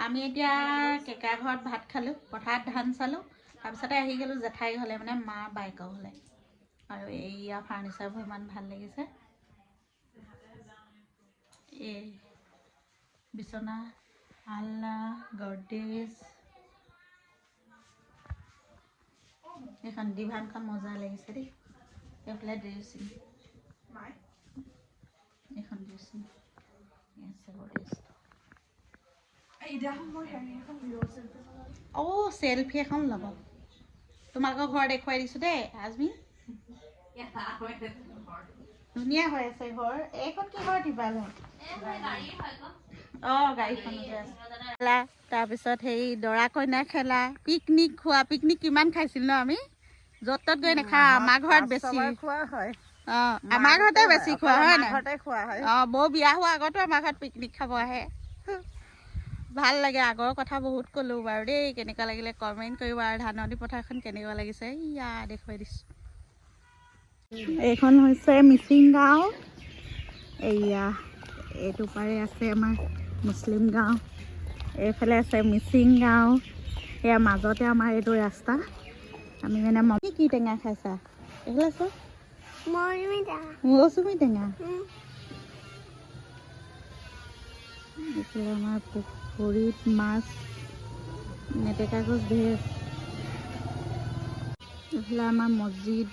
আমি এতিয়া কেকা ঘৰত ভাত খালোঁ, পথাৰত ধান চালোঁ, তাৰপিছতে আহি গ'লোঁ জেঠাই ঘৰলৈ, মানে মা বাইকৰ ঘৰলৈ। আৰু এইয়া ফাৰ্নিচাৰবোৰ ইমান ভাল লাগিছে। এই বিচনা, আলনা, গডৰেজ, এইখন ডিভানখন মজা লাগিছে দেই। এইফালে ড্ৰেছিং, এইখন ড্ৰেছিং, চেলফি এখন ল'ব। তোমালোকৰ ঘৰ দেখুৱাই দিছোঁ দেই আজমি। ধুনীয়া হৈ আছে ঘৰ। এইখন কিহৰ টিপাল হয়? গাড়ীখন তাৰপিছত হেৰি দৰা কইনা খেলা, পিকনিক খোৱা। পিকনিক কিমান খাইছিল ন আমি? য'ত ত'ত গৈ নাখাওঁ, আমাৰ ঘৰত বেছি খোৱা হয়। আমাৰ ঘৰতে বেছি খোৱা হয় নাই? বৌ বিয়া হোৱা আগতো আমাৰ ঘৰত পিকনিক খাব আহে। ভাল লাগে, আগৰ কথা বহুত ক'লোঁ বাৰু দেই। কেনেকুৱা লাগিলে কমেণ্ট কৰিব। আৰু ধাননি পথাৰখন কেনেকুৱা লাগিছে ইয়া দেখুৱাই দিছোঁ। এইখন হৈছে মিচিং গাঁও। এইয়া এইটো পাৰে আছে আমাৰ মুছলিম গাঁও, এইফালে আছে মিচিং গাঁও। এয়া মাজতে আমাৰ এইটো ৰাস্তা। আমি মানে কি টেঙা খাইছা? এইফালে চোৱা, মৌচুমী টেঙা। এইফালে আমাৰ পুখুৰীত মাছ, মেটেকা গছ ধেৰ। এইফালে আমাৰ মছজিদ।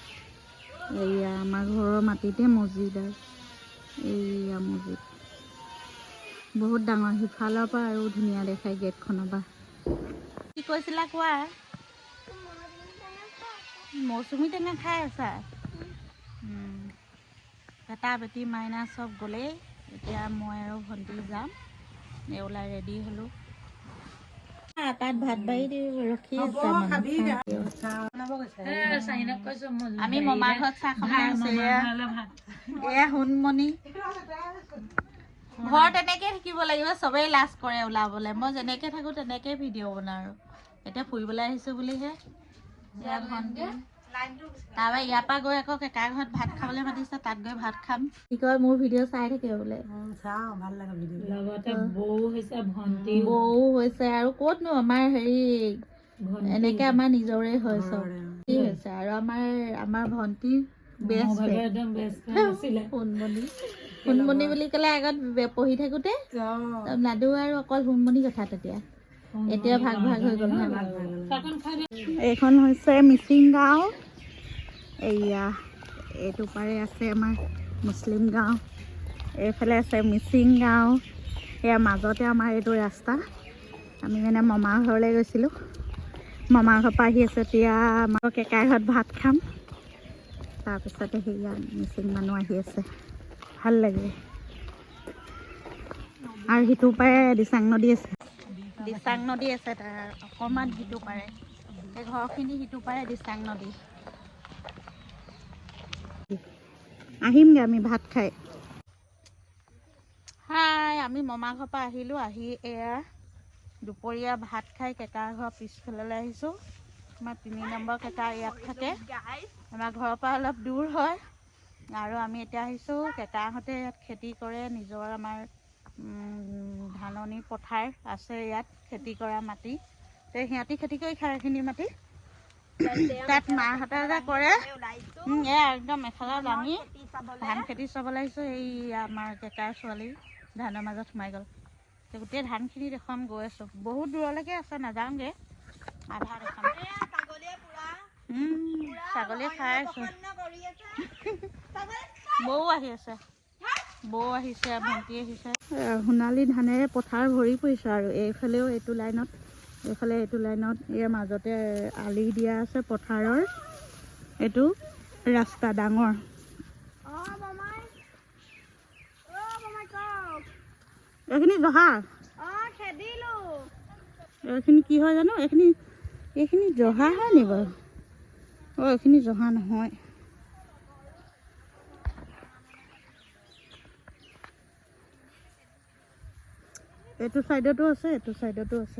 এইয়া আমাৰ ঘৰৰ মাটিতে মছজিদ। আৰু এইয়া মছজিদ বহুত ডাঙৰ। সিফালৰ পৰা আৰু ধুনীয়া দেখায় গেটখনৰ পৰা। কি কৈছিলা কোৱা? মৌচুমী টেঙা খাই আছা? বেটা বেটি মাইনা চব গ'লেই। এতিয়া মই আৰু ভণ্টি যাম। ওলাই ৰেডি হ'লোঁ। তাত ভাত বাঢ়ি দি ৰখি আছে। আমি মমাৰ ঘৰত চাহ খাবলৈ আহিছোঁ। এয়া সোণমণি। ঘৰ তেনেকৈ থাকিব লাগিব, চবেই লাজ কৰে ওলাবলৈ। মই যেনেকৈ থাকোঁ তেনেকৈ ভিডিঅ' বনাওঁ। আৰু এতিয়া ফুৰিবলৈ আহিছোঁ বুলিহে। এয়া ভণ্টি। তাৰপৰা ইয়াৰ পৰা গৈ আকৌ কেকা ঘৰত ভাত খাবলৈ মাতিছে, তাত গৈ ভাত খাম। কি কয়, মোৰ ভিডিঅ' চাই থাকে বোলে। চাওঁ, ভাল লাগে ভিডিঅ'। লগতে বৌ হৈছে, ভণ্টি বৌ হৈছে। আৰু ক'তনো আমাৰ হেৰি এনেকৈ আমাৰ নিজৰে হয় চব। কি হৈছে আৰু আমাৰ ভণ্টি সোণমণি বুলি ক'লে আগত পঢ়ি থাকোঁতে নাদু আৰু অকল সোণমণি কথা। তেতিয়া এতিয়া ভাগ ভাগ হৈ গ'ল। এইখন হৈছে মিচিং গাঁও। এইয়া এইটো পাৰে আছে আমাৰ মুছলিম গাঁও, এইফালে আছে মিচিং গাঁও। এয়া মাজতে আমাৰ এইটো ৰাস্তা। আমি মানে মামাৰ ঘৰলৈ গৈছিলোঁ। মামাৰ ঘৰৰ পৰা আহি আছে। এতিয়া আমাৰ কেকাৰ ঘৰত ভাত খাম। তাৰপিছতে সেয়া মিচিং মানুহ আহি আছে, ভাল লাগে। আৰু সিটো পাৰে দিচাং নদী আছে। দিচাং নদী আছে তাৰ অকণমান সিটো পাৰে। এই ঘৰখিনি সিটো পাৰে দিচাং নদী। আহিমগৈ আমি ভাত খাই। আমি মামাৰ ঘৰৰ পৰা আহিলোঁ। আহি এয়া দুপৰীয়া ভাত খাই কেকাৰ ঘৰৰ পিছফাললৈ আহিছোঁ। আমাৰ 3 নম্বৰ কেকা ইয়াত থাকে। আমাৰ ঘৰৰ পৰা অলপ দূৰ হয়। আৰু আমি এতিয়া আহিছোঁ, কেকাহঁতে ইয়াত খেতি কৰে। নিজৰ আমাৰ ধাননি পথাৰ আছে ইয়াত, খেতি কৰা মাটি। সিহঁতি খেতি কৰি খায় এইখিনি মাটি। তাত মাহঁতে যে কৰে, একদম মেখেলা দাঙি ধান খেতি চাবলৈ আহিছোঁ। এই আমাৰ কেকাৰ ছোৱালী ধানৰ মাজত সোমাই গ'ল। গোটেই ধানখিনি দেখুৱাম, গৈ আছোঁ। বহুত দূৰলৈকে আছে, নাযাওঁগৈ। আধা দেখাম। ছাগলী খাই আছোঁ। বৌ আহি আছে, বৌ আহিছে, ভণ্টি আহিছে। সোণালী ধানেৰে পথাৰ ভৰি পৰিছে। আৰু এইফালেও এইটো লাইনত, এইফালে এইটো লাইনত, ইয়াৰ মাজতে আলি দিয়া আছে পথাৰৰ। এইটো ৰাস্তা ডাঙৰ। এইখিনি জহা, এইখিনি কি হয় জানো? এইখিনি জহা হয় নি বাৰু? এইখিনি জহা নহয়। এইটো চাইডতো আছে, এইটো চাইডতো আছে।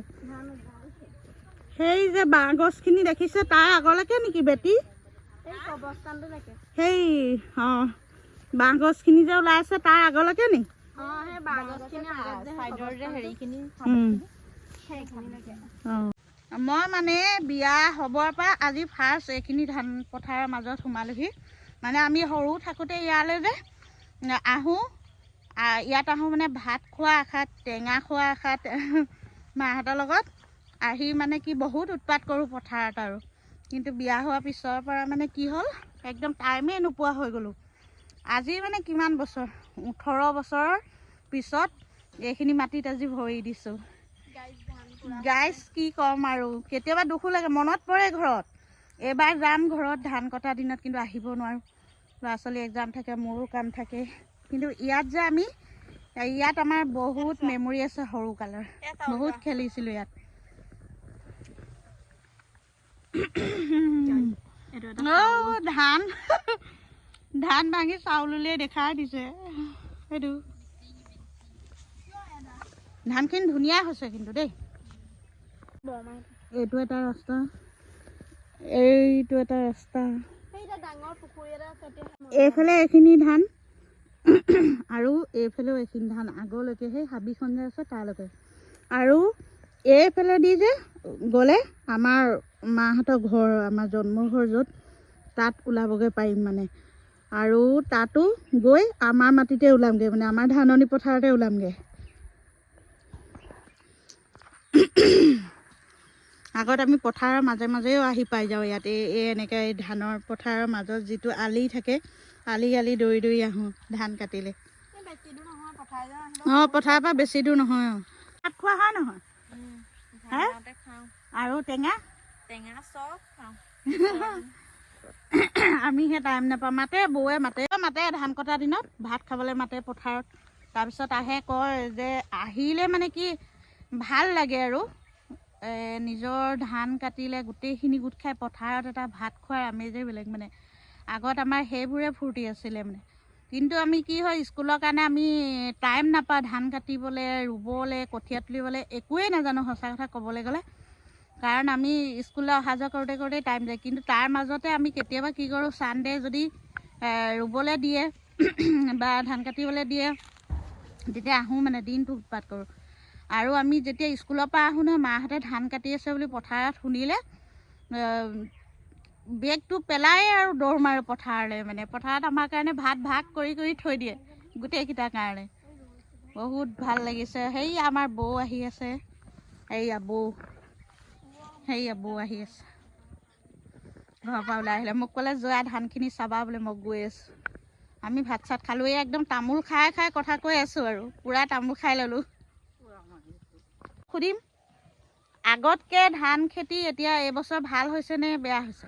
সেই যে বাঁহ গছখিনি দেখিছে তাৰ আগলৈকে নেকি বেটি? সেই বাঁহ গছখিনি যে ওলাই আছে তাৰ আগলৈকে নি? মই মানে বিয়া হ'বৰ পৰা আজি ফাৰ্ষ্ট এইখিনি ধান পথাৰৰ মাজত সোমালোহি মানে আমি সৰু থাকোঁতে ইয়ালৈ যে আহোঁ ইয়াত আহোঁ মানে ভাত খোৱা আশাত টেঙা খোৱা আশাত মাহঁতৰ লগত আহি মানে কি বহুত উৎপাত কৰোঁ পথাৰত আৰু কিন্তু বিয়া হোৱাৰ পিছৰ পৰা মানে কি হ'ল একদম টাইমেই নোপোৱা হৈ গ'লোঁ আজি মানে কিমান বছৰ 18 বছৰৰ পিছত এইখিনি মাটিত আজি ভৰি দিছোঁ গাইজ কি ক'ম আৰু কেতিয়াবা দুখো লাগে মনত পৰে ঘৰত এইবাৰ যাম ঘৰত ধান কটা দিনত কিন্তু আহিব নোৱাৰোঁ ল'ৰা ছোৱালী এক্সাম থাকে মোৰো কাম থাকে কিন্তু ইয়াত যে আমি ইয়াত আমাৰ বহুত মেমৰি আছে সৰুকালৰ বহুত খেলিছিলোঁ ইয়াত ধান ধান ভাঙি চাউল উলিয়াই দেখাই দিছে সেইটো ধানখিনি ধুনীয়া হৈছে কিন্তু দেই এইটো এটা ৰাস্তা এইটো এটা ৰাস্তা এইফালে এইখিনি ধান আৰু এইফালেও এইখিনি ধান আগলৈকে সেই হাবিখন যে আছে তালৈকে আৰু এইফালেদি যে গ'লে আমাৰ মাহঁতৰ ঘৰ আমাৰ জন্ম ঘৰ য'ত তাত ওলাবগৈ পাৰিম মানে আৰু তাতো গৈ আমাৰ মাটিতে ওলামগৈ মানে আমাৰ ধাননি পথাৰতে ওলামগৈ আগত আমি পথাৰৰ মাজে মাজেও আহি পাই যাওঁ ইয়াত এই এনেকৈ ধানৰ পথাৰৰ মাজত যিটো আলি থাকে আলি আলি দৌৰি দৌৰি আহোঁ ধান কাটিলে অঁ পথাৰৰ পৰা বেছি দূৰ নহয় অঁ ভাত খোৱা হয় নহয় আৰু টেঙা চব খাওঁ আমি সেই টাইম নাপাওঁ মাতে বৌৱে মাতে ধান কটাৰ দিনত ভাত খাবলৈ মাতে পথাৰত তাৰপিছত আহে কয় যে আহিলে মানে কি ভাল লাগে আৰু নিজৰ ধান কাটিলে গোটেইখিনি গোট খাই পথাৰত এটা ভাত খোৱাৰ আমেজেই বেলেগ মানে আগত আমাৰ সেইবোৰে ফূৰ্তি আছিলে মানে কিন্তু আমি কি হয় স্কুলৰ কাৰণে আমি টাইম নাপাওঁ ধান কাটিবলৈ ৰুবলৈ কঠীয়া তুলিবলৈ একোৱেই নাজানো সঁচা কথা ক'বলৈ গ'লে কাৰণ আমি স্কুললৈ অহা যোৱা কৰোঁতে টাইম যায় কিন্তু তাৰ মাজতে আমি কেতিয়াবা কি কৰোঁ ছানডে যদি ৰুবলৈ দিয়ে বা ধান কাটিবলৈ দিয়ে তেতিয়া আহোঁ মানে দিনটো উৎপাত কৰোঁ আৰু আমি যেতিয়া স্কুলৰ পৰা আহোঁ নহয় মাহঁতে ধান কাটি আছে বুলি পথাৰত শুনিলে বেগটো পেলাই আৰু দৌৰ মাৰোঁ পথাৰলৈ মানে পথাৰত আমাৰ কাৰণে ভাত ভাগ কৰি থৈ দিয়ে গোটেইকেইটাৰ কাৰণে বহুত ভাল লাগিছে সেই আমাৰ বৌ আহি আছে সেইয়া বৌ আহি আছে ঘৰৰ পৰা ওলাই আহিলে মোক ক'লে যোৱা ধানখিনি চাবা বোলে মই গৈ আছোঁ আমি ভাত চাত খালোঁ এই একদম তামোল খাই কথা কৈ আছোঁ আৰু পূৰা তামোল খাই ল'লোঁ সুধিম আগতকৈ ধান খেতি এতিয়া এইবছৰ ভাল হৈছে নে বেয়া হৈছে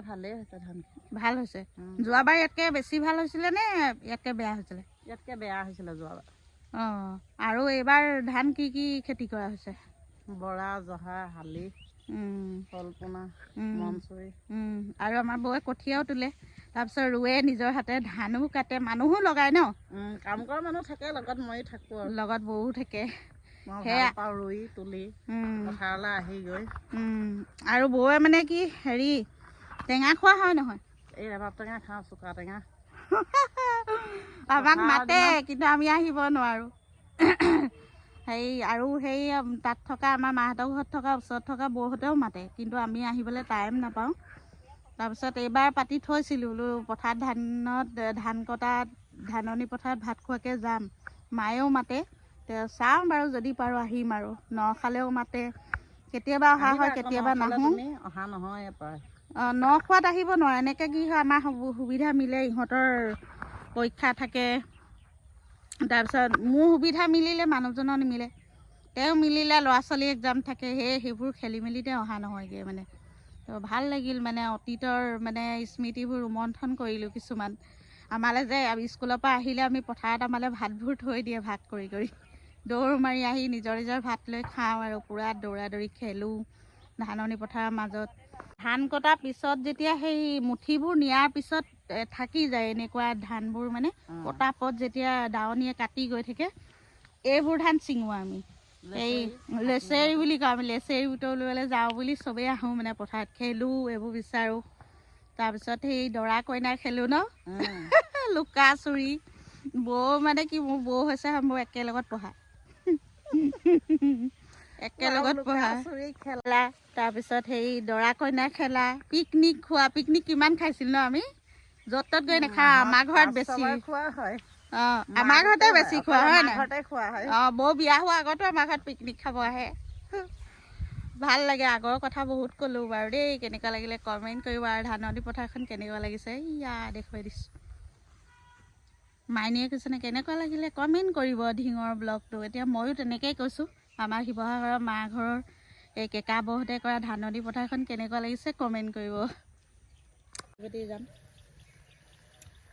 ভালেই হৈছে ধান ভাল হৈছে যোৱাবাৰ ইয়াতকৈ বেছি ভাল হৈছিলে নে ইয়াতকৈ বেয়া হৈছিলে ইয়াতকৈ বেয়া হৈছিলে যোৱাবাৰ অঁ আৰু এইবাৰ ধান কি কি খেতি কৰা হৈছে বৰা জহা শালি কল্পনা মনচুৰি আৰু আমাৰ বৌয়ে কঠীয়াও তোলে তাৰপিছত ৰুৱে নিজৰ হাতে ধানো কাটে মানুহো লগায় ন কাম কৰা মানুহ থাকে লগত ময়ো থাকোঁ আৰু লগত বৌও থাকে সেয়া ৰুই তুলি পথাৰলৈ আহি গৈ আৰু বৌয়ে মানে কি হেৰি টেঙা খোৱা হয় নহয় এই ৰবাব টেঙা খাওঁ চোকা টেঙা আমাক মাতে কিন্তু আমি আহিব নোৱাৰোঁ হেৰি আৰু সেই তাত থকা আমাৰ মাহঁতৰ ঘৰত থকা ওচৰত থকা বৌহঁতেও মাতে কিন্তু আমি আহিবলৈ টাইম নাপাওঁ তাৰপিছত এইবাৰ পাতি থৈছিলোঁ বোলো পথাৰত ধান কটা ধাননি পথাৰত ভাত খোৱাকৈ যাম মায়েও মাতে চাওঁ বাৰু যদি পাৰোঁ আহিম আৰু নখালেও মাতে কেতিয়াবা অহা হয় কেতিয়াবা নাহোঁ অহা নহয় অঁ নখোৱাত আহিব নোৱাৰে এনেকৈ কি হয় আমাৰ সুবিধা মিলে ইহঁতৰ পৰীক্ষা থাকে তাৰপিছত মোৰ সুবিধা মিলিলে মানুহজনৰ নিমিলে তেওঁ মিলিলে ল'ৰা ছোৱালী এক্সাম থাকে সেইবোৰ খেলি মেলিতে অহা নহয়গৈ মানে তো ভাল লাগিল মানে অতীতৰ মানে স্মৃতিবোৰ ৰোমন্থন কৰিলোঁ কিছুমান আমালৈ যে স্কুলৰ পৰা আহিলে আমি পথাৰত আমালৈ ভাতবোৰ থৈ দিয়ে ভাগ কৰি দৌৰ মাৰি আহি নিজৰ ভাত লৈ খাওঁ আৰু পূৰা দৌৰা দৌৰি খেলোঁ ধাননি পথাৰৰ মাজত ধান কটাৰ পিছত যেতিয়া সেই মুঠিবোৰ নিয়াৰ পিছত থাকি যায় এনেকুৱা ধানবোৰ মানে পটাপট যেতিয়া দাৱনীয়ে কাটি গৈ থাকে এইবোৰ ধান ছিঙোঁ আমি এই লেচেৰি বুলি কওঁ আমি লেচেৰি বুটলিবলৈ যাওঁ বুলি চবেই আহোঁ মানে পথাৰত খেলোঁ এইবোৰ বিচাৰোঁ তাৰপিছত সেই দৰা কইনা খেলোঁ ন লুকা চুৰি বৌ মানে কি মোৰ বৌ হৈছে মোৰ একেলগত পঢ়া একেলগত পঢ়া খেলা তাৰপিছত সেই দৰা কইনা খেলা পিকনিক খোৱা পিকনিক কিমান খাইছিল ন আমি য'ত ত'ত গৈ নাখা আমাৰ ঘৰত বেছি খোৱা হয় আমাৰ ঘৰতে বেছি খোৱা হয় না বৌ বিয়া হোৱা আগতো আমাৰ ঘৰত পিকনিক খাব আহে ভাল লাগে আগৰ কথা বহুত ক'লোঁ বাৰু দেই কেনেকুৱা লাগিলে কমেণ্ট কৰিব আৰু ধাননি পথাৰখন কেনেকুৱা লাগিছে ইয়া দেখুৱাই দিছোঁ মাইনীয়ে কৈছেনে কেনেকুৱা লাগিলে কমেণ্ট কৰিব ঢিঙৰ ব্লগটো এতিয়া ময়ো তেনেকেই কৈছোঁ আমাৰ শিৱসাগৰৰ মা ঘৰৰ এই কেকা বৌহঁতে কৰা ধাননি পথাৰখন কেনেকুৱা লাগিছে কমেণ্ট কৰিব যাম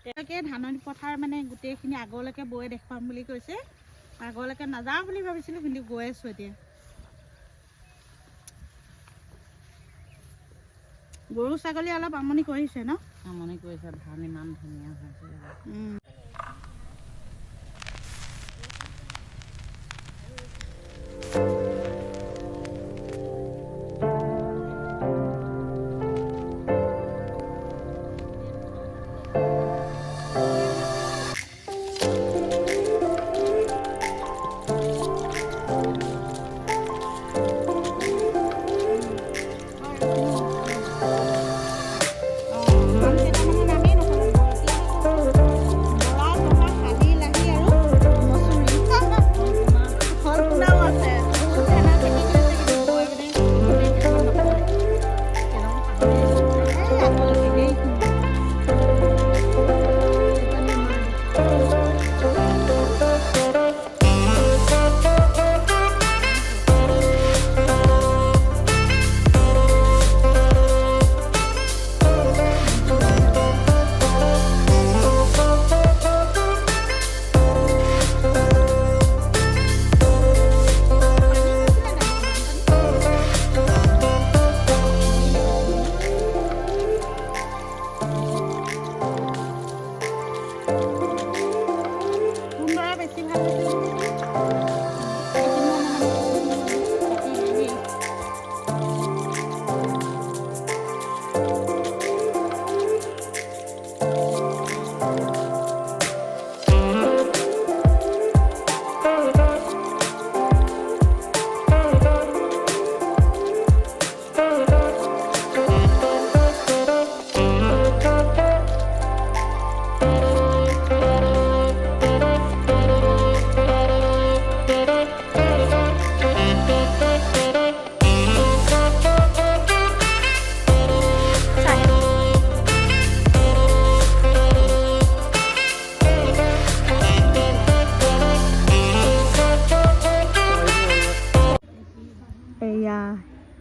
তেওঁলোকে ধাননি পথাৰ মানে গোটেইখিনি আগলৈকে বৈ দেখুৱাম বুলি কৈছে আগলৈকে নাযাওঁ বুলি ভাবিছিলোঁ কিন্তু গৈ আছোঁ এতিয়া গৰু ছাগলী অলপ আমনি কৰিছে ন আমনি কৰিছে ধান ইমান ধুনীয়া হৈছে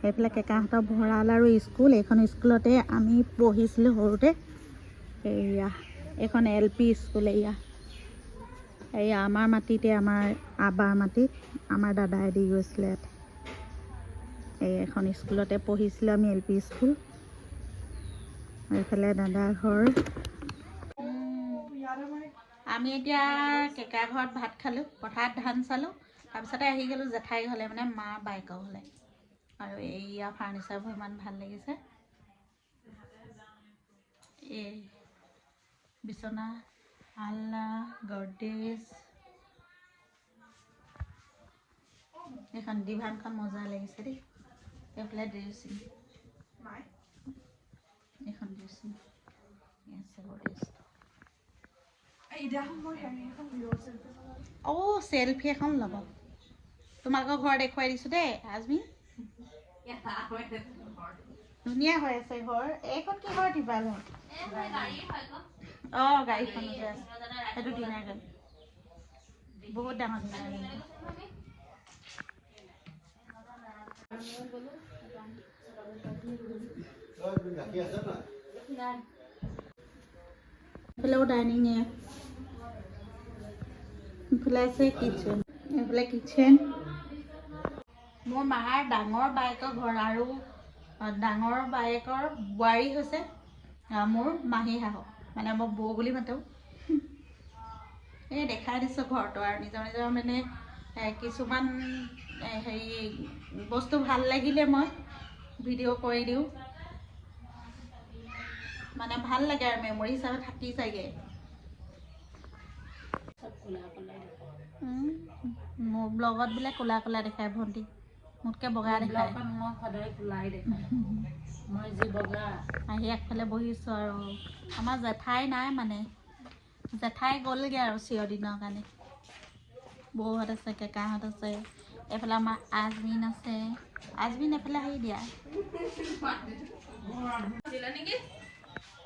এইফালে কেকাহঁতৰ ভঁৰাল আৰু স্কুল এইখন স্কুলতে আমি পঢ়িছিলোঁ সৰুতে এয়া এইখন LP স্কুল এয়া আমাৰ মাটিতে আমাৰ আবাৰ মাটিত আমাৰ দাদাই দি গৈছিলে এখন স্কুলতে পঢ়িছিলোঁ আমি LP স্কুল এইফালে দাদাৰ ঘৰ আমি এতিয়া কেকা ঘৰত ভাত খালোঁ পথাৰত ধান চালোঁ তাৰপিছতে আহি গ'লোঁ জেঠাই হ'লে মানে মা বাইকৰ হ'লে আৰু এইয়া ফাৰ্নিচাৰবোৰ ইমান ভাল লাগিছে এই বিচনা আলনা গডৰেজ এইখন ডিভানখন মজা লাগিছে দেই এইফালে ড্ৰেছিং এইখন ড্ৰেছিং চেলফি এখন ল'ব তোমালোকৰ ঘৰ দেখুৱাই দিছোঁ দেই আজমি ধুনীয়া হৈ আছে ঘৰ এইখন কি ঘৰ টিপাল হয় গাড়ীখন সেইটো দিনাৰ গাড়ী বহুত ডাঙৰ এইফালেও ডাইনিং এইফালে আছে কিটচেন এইফালে কিটচেন মোৰ মাৰ ডাঙৰ বায়েকৰ ঘৰ আৰু ডাঙৰ বায়েকৰ বোৱাৰী হৈছে মোৰ মাহী শাহু মানে মই বৌ বুলি মাতোঁ এই দেখাই দিছোঁ ঘৰটো আৰু নিজৰ নিজৰ মানে কিছুমান হেৰি বস্তু ভাল লাগিলে মই ভিডিঅ' কৰি দিওঁ মানে ভাল লাগে আৰু মেমৰি হিচাপে থাকি যায়গৈ মোৰ ব্লগত বোলে ক'লা ক'লা দেখায় ভণ্টি মোতকৈ বগা দেখায় মই সদায় কোলাই দেখায় মই যি বগা আহি আগফালে বহিছোঁ আৰু আমাৰ জেঠাই নাই মানে জেঠাই গ'লগৈ আৰু চিৰদিনৰ কাৰণে বৌহঁত আছে কেকাহঁত আছে এইফালে আমাৰ আজমিন আছে আজমিন এফালে আহি দিয়া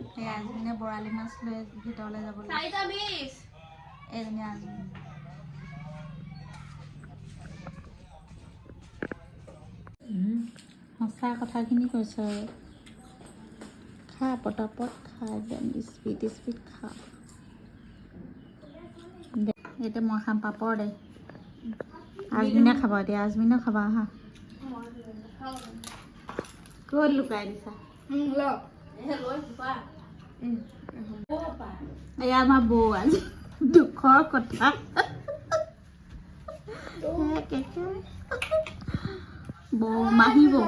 সেই আজমিনে বৰালি মাছ লৈ ভিতৰলৈ যাবলৈ এইজনী আজমিন সঁচা কথাখিনি কৈছোঁ আৰু খা পটাপট খা একদম স্পীড খা দে এতিয়া মই খাম পাপৰ দে আজমিনে খাব এতিয়া আজমিনেও খাবা হা ক'ত লুকাই দিছা এয়া আমাৰ বৌ আজি দুখৰ কথা বৌ মাহী বৌ